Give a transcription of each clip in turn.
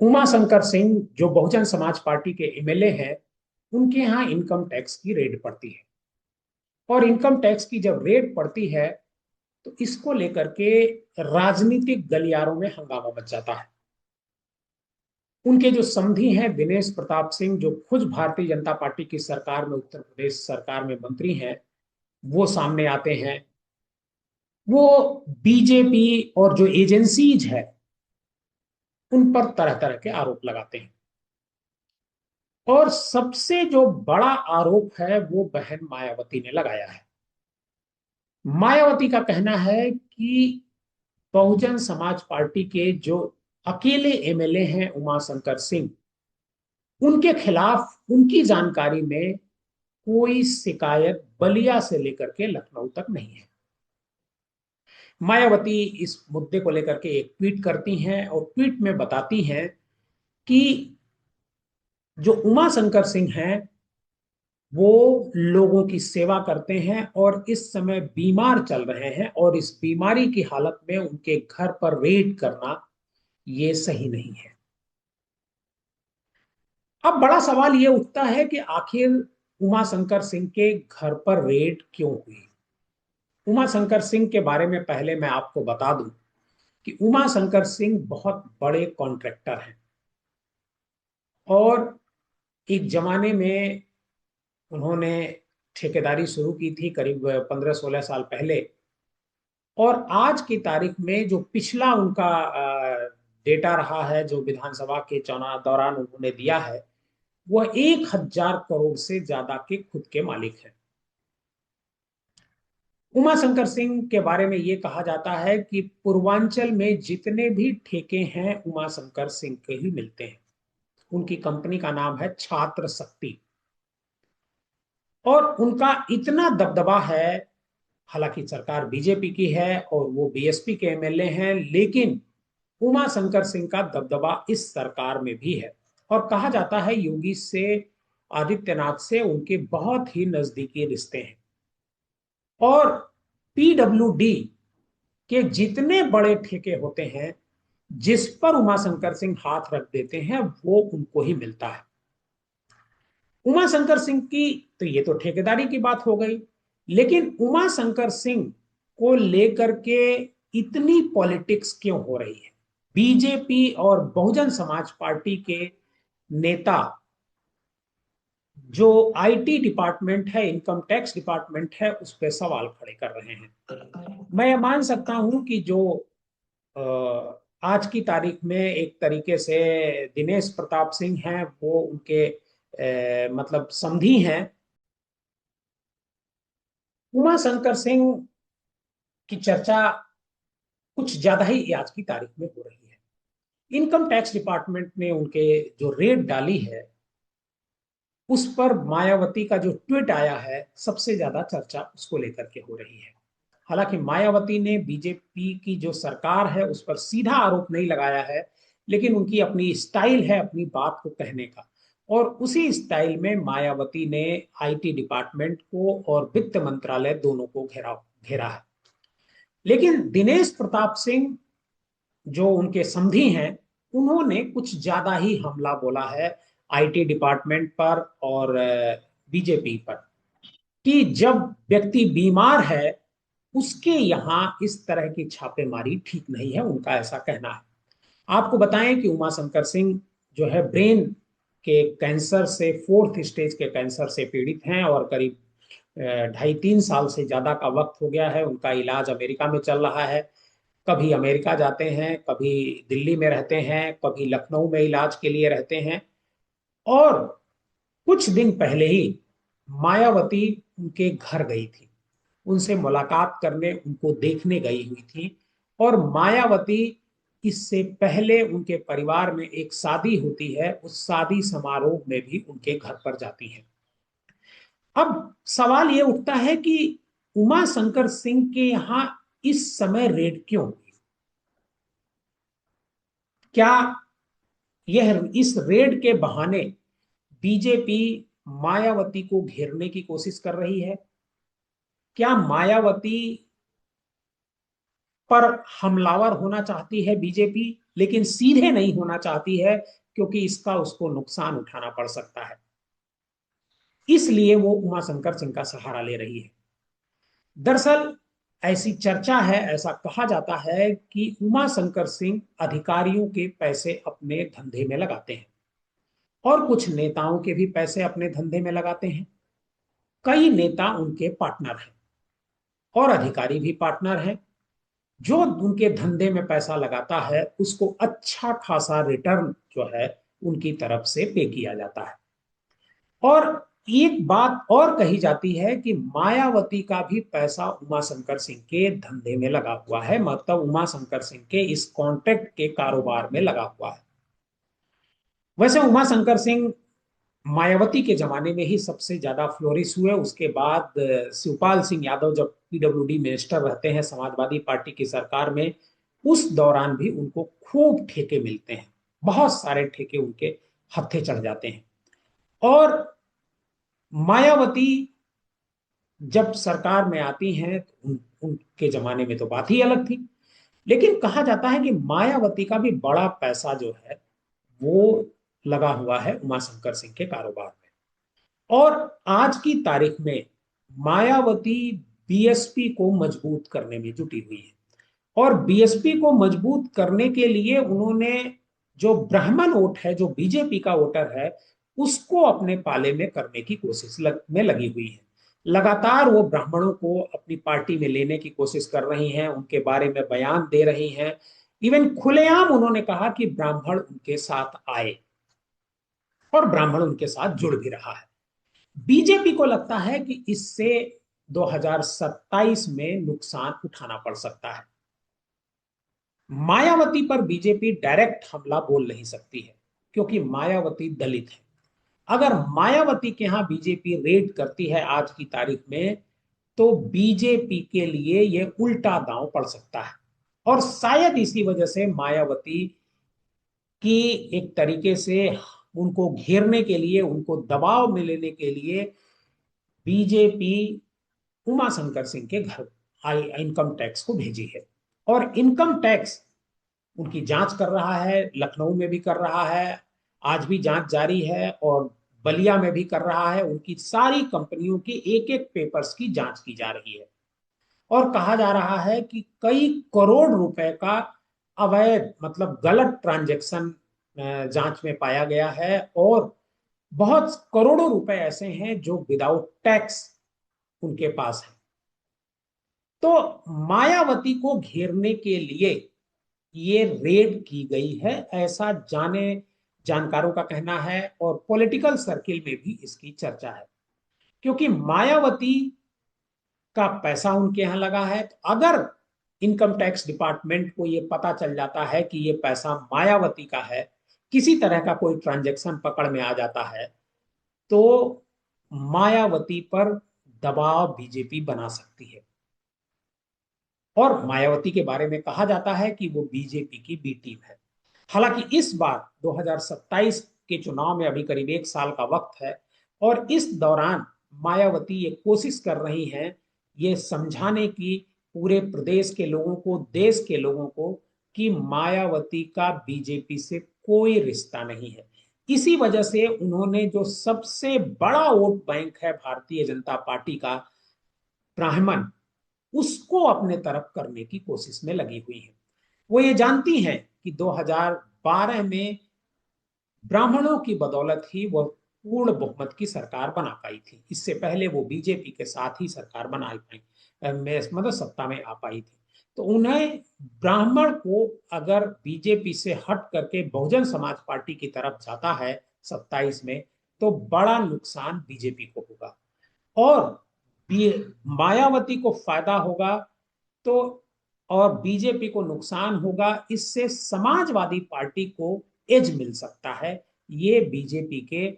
उमा शंकर सिंह जो बहुजन समाज पार्टी के एमएलए हैं, उनके यहाँ इनकम टैक्स की रेड पड़ती है। और इनकम टैक्स की जब रेड पड़ती है तो इसको लेकर के राजनीतिक गलियारों में हंगामा मच जाता है। उनके जो समधी हैं दिनेश प्रताप सिंह, जो खुद भारतीय जनता पार्टी की सरकार में, उत्तर प्रदेश सरकार में मंत्री हैं, वो सामने आते हैं। वो बीजेपी और जो एजेंसीज है उन पर तरह तरह के आरोप लगाते हैं। और सबसे जो बड़ा आरोप है वो बहन मायावती ने लगाया है। मायावती का कहना है कि बहुजन समाज पार्टी के जो अकेले एमएलए हैं उमा शंकर सिंह, उनके खिलाफ उनकी जानकारी में कोई शिकायत बलिया से लेकर के लखनऊ तक नहीं है। मायावती इस मुद्दे को लेकर के एक ट्वीट करती हैं और ट्वीट में बताती हैं कि जो उमा शंकर सिंह हैं वो लोगों की सेवा करते हैं और इस समय बीमार चल रहे हैं, और इस बीमारी की हालत में उनके घर पर रेड करना ये सही नहीं है। अब बड़ा सवाल ये उठता है कि आखिर उमा शंकर सिंह के घर पर रेड क्यों हुई। उमा शंकर सिंह के बारे में पहले मैं आपको बता दूं कि उमा शंकर सिंह बहुत बड़े कॉन्ट्रैक्टर हैं। और एक जमाने में उन्होंने ठेकेदारी शुरू की थी करीब 15-16 साल पहले। और आज की तारीख में जो पिछला उनका डेटा रहा है, जो विधानसभा के चुनाव दौरान उन्होंने दिया है, वह 1,000 करोड़ से ज्यादा के खुद के मालिक हैं। उमा शंकर सिंह के बारे में यह कहा जाता है कि पूर्वांचल में जितने भी ठेके हैं उमा शंकर सिंह के ही मिलते हैं। उनकी कंपनी का नाम है छात्र शक्ति। और उनका इतना दबदबा है, हालांकि सरकार बीजेपी की है और वो बीएसपी के एमएलए हैं, लेकिन उमा शंकर सिंह का दबदबा इस सरकार में भी है। और कहा जाता है योगी से, आदित्यनाथ से उनके बहुत ही नजदीकी रिश्ते हैं। और पीडब्ल्यूडी के जितने बड़े ठेके होते हैं, जिस पर उमाशंकर सिंह हाथ रख देते हैं, वो उनको ही मिलता है। उमाशंकर सिंह की तो ये तो ठेकेदारी की बात हो गई, लेकिन उमाशंकर सिंह को लेकर के इतनी पॉलिटिक्स क्यों हो रही है। बीजेपी और बहुजन समाज पार्टी के नेता जो आईटी डिपार्टमेंट है, इनकम टैक्स डिपार्टमेंट है, उस पर सवाल खड़े कर रहे हैं। मैं मान सकता हूं कि जो आज की तारीख में एक तरीके से दिनेश प्रताप सिंह हैं, वो उनके मतलब समधी हैं। उमा शंकर सिंह की चर्चा कुछ ज्यादा ही आज की तारीख में हो रही है। इनकम टैक्स डिपार्टमेंट ने उनके जो रेड डाली है, उस पर मायावती का जो ट्वीट आया है, सबसे ज्यादा चर्चा उसको लेकर के हो रही है। हालांकि मायावती ने बीजेपी की जो सरकार है उस पर सीधा आरोप नहीं लगाया है, लेकिन उनकी अपनी स्टाइल है अपनी बात को कहने का। और उसी स्टाइल में मायावती ने आईटी डिपार्टमेंट को और वित्त मंत्रालय दोनों को घेरा घेरा है। लेकिन दिनेश प्रताप सिंह जो उनके समधी हैं, उन्होंने कुछ ज्यादा ही हमला बोला है आईटी डिपार्टमेंट पर और बीजेपी पर, कि जब व्यक्ति बीमार है उसके यहाँ इस तरह की छापेमारी ठीक नहीं है, उनका ऐसा कहना है। आपको बताएं कि उमाशंकर सिंह जो है ब्रेन के कैंसर से, 4th स्टेज के कैंसर से पीड़ित हैं, और करीब 2.5-3 साल से ज्यादा का वक्त हो गया है। उनका इलाज अमेरिका में चल रहा है। कभी अमेरिका जाते हैं, कभी दिल्ली में रहते हैं, कभी लखनऊ में इलाज के लिए रहते हैं। और कुछ दिन पहले ही मायावती उनके घर गई थी, उनसे मुलाकात करने, उनको देखने गई हुई थी। और मायावती, इससे पहले उनके परिवार में एक शादी होती है, उस शादी समारोह में भी उनके घर पर जाती हैं। अब सवाल ये उठता है कि उमा शंकर सिंह के यहां इस समय रेड क्यों हुई। क्या यह इस रेड के बहाने बीजेपी मायावती को घेरने की कोशिश कर रही है? क्या मायावती पर हमलावर होना चाहती है बीजेपी, लेकिन सीधे नहीं होना चाहती है क्योंकि इसका उसको नुकसान उठाना पड़ सकता है। इसलिए वो उमाशंकर सिंह का सहारा ले रही है। दरअसल ऐसी चर्चा है, ऐसा कहा जाता है कि उमाशंकर सिंह अधिकारियों के पैसे अपने धंधे में लगाते हैं और कुछ नेताओं के भी पैसे अपने धंधे में लगाते हैं। कई नेता उनके पार्टनर हैं और अधिकारी भी पार्टनर हैं। जो उनके धंधे में पैसा लगाता है उसको अच्छा खासा रिटर्न जो है उनकी तरफ से पे किया जाता है। और एक बात और कही जाती है कि मायावती का भी पैसा उमाशंकर सिंह के धंधे में लगा हुआ है, मतलब उमाशंकर सिंह के इस कॉन्ट्रैक्ट के कारोबार में लगा हुआ है। वैसे उमाशंकर सिंह मायावती के जमाने में ही सबसे ज्यादा फ्लोरिश हुए। उसके बाद शिवपाल सिंह यादव जब पीडब्ल्यूडी मिनिस्टर रहते हैं समाजवादी पार्टी की सरकार में, उस दौरान भी उनको खूब ठेके मिलते हैं, बहुत सारे ठेके उनके हत्थे चढ़ जाते हैं। और मायावती जब सरकार में आती हैं तो उनके जमाने में तो बात ही अलग थी। लेकिन कहा जाता है कि मायावती का भी बड़ा पैसा जो है वो लगा हुआ है उमाशंकर सिंह के कारोबार में। और आज की तारीख में मायावती बीएसपी को मजबूत करने में जुटी हुई है। और बीएसपी को मजबूत करने के लिए उन्होंने जो ब्राह्मण वोट है, जो बीजेपी का वोटर है, उसको अपने पाले में करने की कोशिश में लगी हुई है। लगातार वो ब्राह्मणों को अपनी पार्टी में लेने की कोशिश कर रही हैं, उनके बारे में बयान दे रही हैं। इवन खुलेआम उन्होंने कहा कि ब्राह्मण उनके साथ आए, और ब्राह्मण उनके साथ जुड़ भी रहा है। बीजेपी को लगता है कि इससे 2027 में नुकसान उठाना पड़ सकता है। मायावती पर बीजेपी डायरेक्ट हमला बोल नहीं सकती है क्योंकि मायावती दलित है। अगर मायावती के यहां बीजेपी रेड करती है आज की तारीख में, तो बीजेपी के लिए यह उल्टा दांव पड़ सकता है। और शायद इसी वजह से मायावती की एक तरीके से उनको घेरने के लिए, उनको दबाव में लेने के लिए बीजेपी उमाशंकर सिंह के घर इनकम टैक्स को भेजी है। और इनकम टैक्स उनकी जांच कर रहा है, लखनऊ में भी कर रहा है, आज भी जांच जारी है, और बलिया में भी कर रहा है। उनकी सारी कंपनियों के एक एक पेपर्स की जांच की जा रही है। और कहा जा रहा है कि कई करोड़ रुपए का अवैध, मतलब गलत ट्रांजैक्शन जांच में पाया गया है। और बहुत करोड़ों रुपए ऐसे हैं जो विदाउट टैक्स उनके पास है। तो मायावती को घेरने के लिए ये रेड की गई है, ऐसा जानकारों का कहना है। और पॉलिटिकल सर्किल में भी इसकी चर्चा है, क्योंकि मायावती का पैसा उनके यहां लगा है। तो अगर इनकम टैक्स डिपार्टमेंट को ये पता चल जाता है कि ये पैसा मायावती का है, किसी तरह का कोई ट्रांजैक्शन पकड़ में आ जाता है, तो मायावती पर दबाव बीजेपी बना सकती है। और मायावती के बारे में कहा जाता है कि वो बीजेपी की बी टीम है। हालांकि इस बार 2027 के चुनाव में अभी करीब एक साल का वक्त है, और इस दौरान मायावती ये कोशिश कर रही हैं ये समझाने की पूरे प्रदेश के लोगों को, देश के लोगों को, कि मायावती का बीजेपी से कोई रिश्ता नहीं है। इसी वजह से उन्होंने जो सबसे बड़ा वोट बैंक है भारतीय जनता पार्टी का, ब्राह्मण, उसको अपने तरफ करने की कोशिश में लगी हुई है। वो ये जानती हैं कि 2012 में ब्राह्मणों की बदौलत ही वो पूर्ण बहुमत की सरकार बना पाई थी। इससे पहले वो बीजेपी के साथ ही सरकार बना पाई, मतलब सत्ता में आ पाई थी। तो उन्हें, ब्राह्मण को अगर बीजेपी से हट करके बहुजन समाज पार्टी की तरफ जाता है 27 में, तो बड़ा नुकसान बीजेपी को होगा। और मायावती को फायदा होगा, तो और बीजेपी को नुकसान होगा। इससे समाजवादी पार्टी को एज मिल सकता है। ये बीजेपी के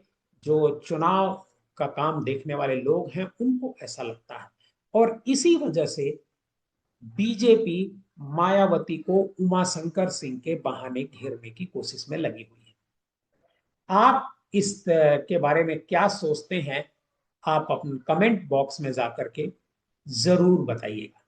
जो चुनाव का काम देखने वाले लोग हैं उनको ऐसा लगता है। और इसी वजह से बीजेपी मायावती को उमाशंकर सिंह के बहाने घेरने की कोशिश में लगी हुई है। आप इस के बारे में क्या सोचते हैं? आप अपने कमेंट बॉक्स में जाकर के जरूर बताइएगा।